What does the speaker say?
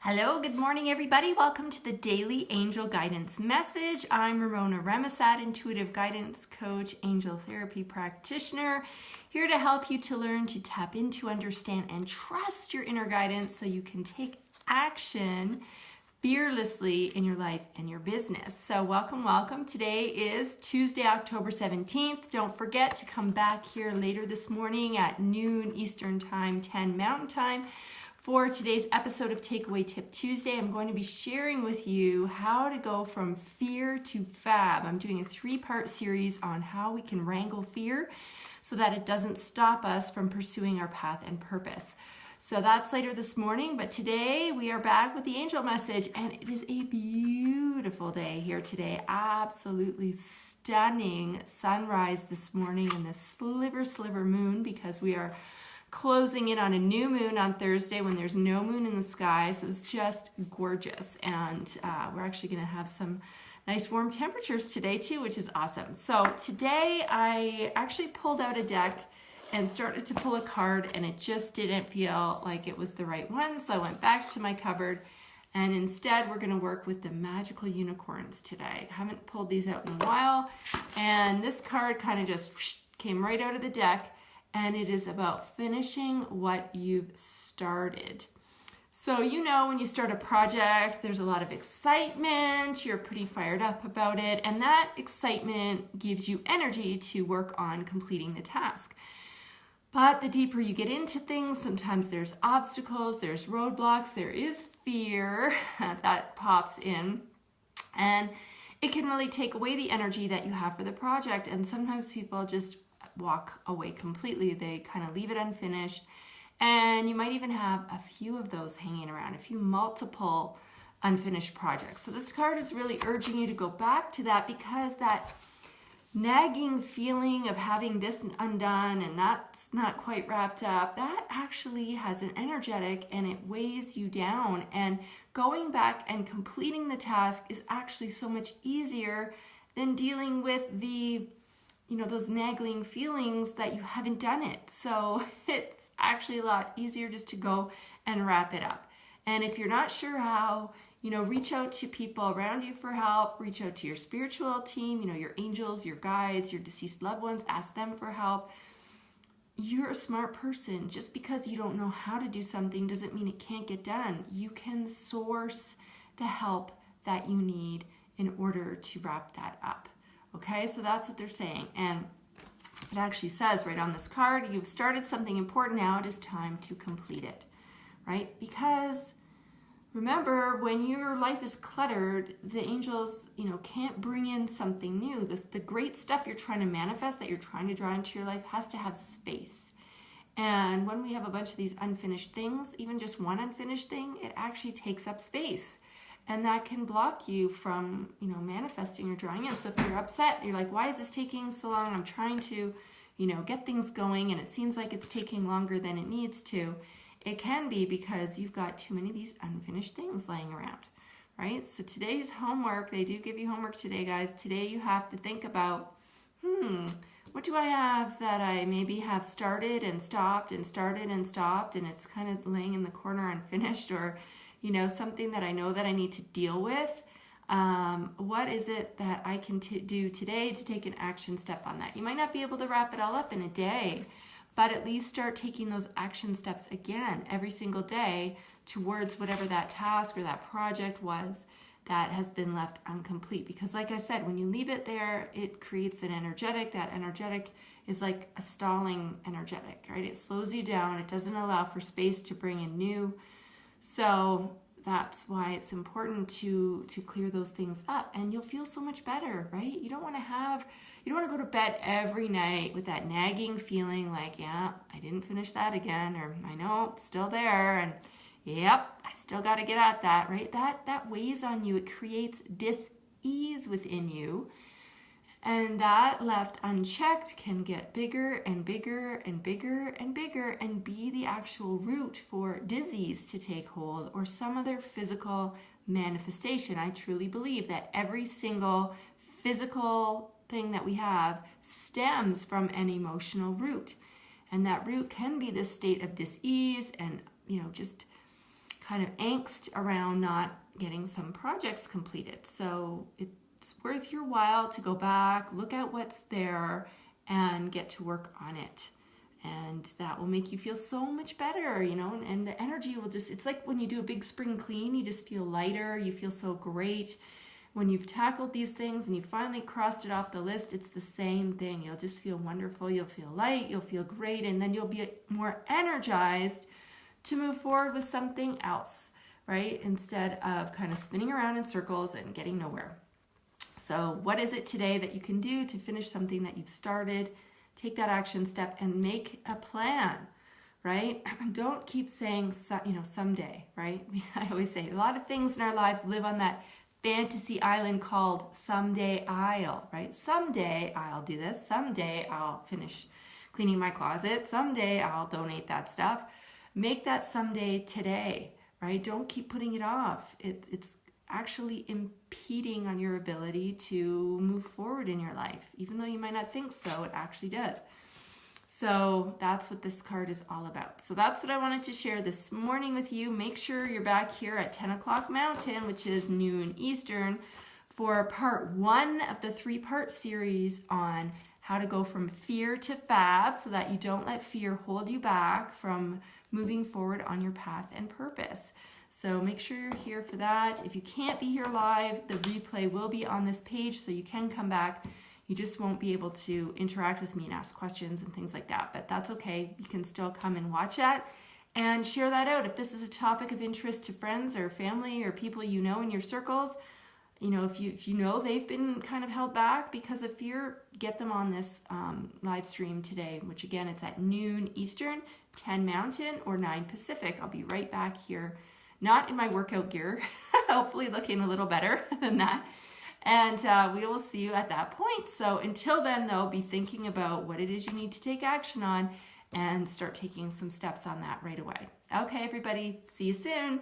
Hello, good morning, everybody. Welcome to the Daily Angel Guidance Message. I'm Ramona Remisat, Intuitive Guidance Coach, Angel Therapy Practitioner, here to help you to learn to tap into, understand, and trust your inner guidance so you can take action fearlessly in your life and your business. So welcome. Today is Tuesday, October 17th. Don't forget to come back here later this morning at noon Eastern Time, 10 Mountain Time. For today's episode of Takeaway Tip Tuesday, I'm going to be sharing with you how to go from fear to fab. I'm doing a 3-part series on how we can wrangle fear so that it doesn't stop us from pursuing our path and purpose. So that's later this morning, but today we are back with the angel message, and it is a beautiful day here today. Absolutely stunning sunrise this morning and the sliver moon, because we are closing in on a new moon on Thursday when there's no moon in the sky. So it's just gorgeous. And we're actually going to have some nice warm temperatures today too, which is awesome. So today I actually pulled out a deck and started to pull a card, and it just didn't feel like it was the right one. So I went back to my cupboard, and instead we're going to work with the magical unicorns today. I haven't pulled these out in a while, and this card kind of just came right out of the deck. And it is about finishing what you've started. So you know, when you start a project, there's a lot of excitement, you're pretty fired up about it, and that excitement gives you energy to work on completing the task. But the deeper you get into things, sometimes there's obstacles, there's roadblocks, there is fear that pops in, and it can really take away the energy that you have for the project. And sometimes people just walk away completely. They kind of leave it unfinished, and you might even have a few of those hanging around, a few multiple unfinished projects. So this card is really urging you to go back to that, because that nagging feeling of having this undone and that's not quite wrapped up, that actually has an energetic and it weighs you down. And going back and completing the task is actually so much easier than dealing with those nagging feelings that you haven't done it. So it's actually a lot easier just to go and wrap it up. And if you're not sure how, reach out to people around you for help. Reach out to your spiritual team, your angels, your guides, your deceased loved ones. Ask them for help. You're a smart person. Just because you don't know how to do something doesn't mean it can't get done. You can source the help that you need in order to wrap that up. Okay, so that's what they're saying. And it actually says right on this card, you've started something important, now it is time to complete it, right? Because remember, when your life is cluttered, the angels, can't bring in something new. The great stuff you're trying to manifest, that you're trying to draw into your life, has to have space. And when we have a bunch of these unfinished things, even just one unfinished thing, it actually takes up space. And that can block you from, manifesting or drawing in. So if you're upset, you're like, why is this taking so long? I'm trying to, get things going, and it seems like it's taking longer than it needs to. It can be because you've got too many of these unfinished things laying around, right? So today's homework, they do give you homework today, guys. Today you have to think about, what do I have that I maybe have started and stopped and started and stopped, and it's kind of laying in the corner unfinished, or something that I know that I need to deal with. What is it that I can do today to take an action step on that? You might not be able to wrap it all up in a day, but at least start taking those action steps again every single day towards whatever that task or that project was that has been left incomplete. Because like I said, when you leave it there, it creates an energetic. That energetic is like a stalling energetic, right? It slows you down. It doesn't allow for space to bring in new. So that's why it's important to clear those things up, and you'll feel so much better, right? You don't want to go to bed every night with that nagging feeling like, yeah, I didn't finish that again, or I know it's still there, and yep, I still got to get at that, right? That weighs on you. It creates dis-ease within you. And that left unchecked can get bigger and bigger and bigger and bigger, and be the actual root for disease to take hold or some other physical manifestation. I truly believe that every single physical thing that we have stems from an emotional root. And that root can be this state of dis-ease and, just kind of angst around not getting some projects completed. So it's worth your while to go back, look at what's there, and get to work on it. And that will make you feel so much better, you know, and the energy will just, it's like when you do a big spring clean, you just feel lighter, you feel so great. When you've tackled these things and you finally crossed it off the list, it's the same thing. You'll just feel wonderful, you'll feel light, you'll feel great, and then you'll be more energized to move forward with something else, right? Instead of kind of spinning around in circles and getting nowhere. So what is it today that you can do to finish something that you've started? Take that action step and make a plan, right? Don't keep saying, you know, someday, right? I always say a lot of things in our lives live on that fantasy island called someday I'll, right? Someday I'll do this. Someday I'll finish cleaning my closet. Someday I'll donate that stuff. Make that someday today, right? Don't keep putting it off. It's actually impeding on your ability to move forward in your life. Even though you might not think so, it actually does. So that's what this card is all about. So that's what I wanted to share this morning with you. Make sure you're back here at 10 o'clock Mountain, which is noon Eastern, for part 1 of the 3-part series on how to go from fear to fab so that you don't let fear hold you back from moving forward on your path and purpose. So make sure you're here for that. If you can't be here live, the replay will be on this page, so you can come back. You just won't be able to interact with me and ask questions and things like that, but that's okay. You can still come and watch that and share that out. If this is a topic of interest to friends or family or people you know in your circles, you know, if you know they've been kind of held back because of fear, get them on this live stream today, which again, it's at noon Eastern, 10 Mountain, or 9 Pacific. I'll be right back here, not in my workout gear, hopefully looking a little better than that. And we will see you at that point. So until then, though, be thinking about what it is you need to take action on and start taking some steps on that right away. Okay, everybody, see you soon.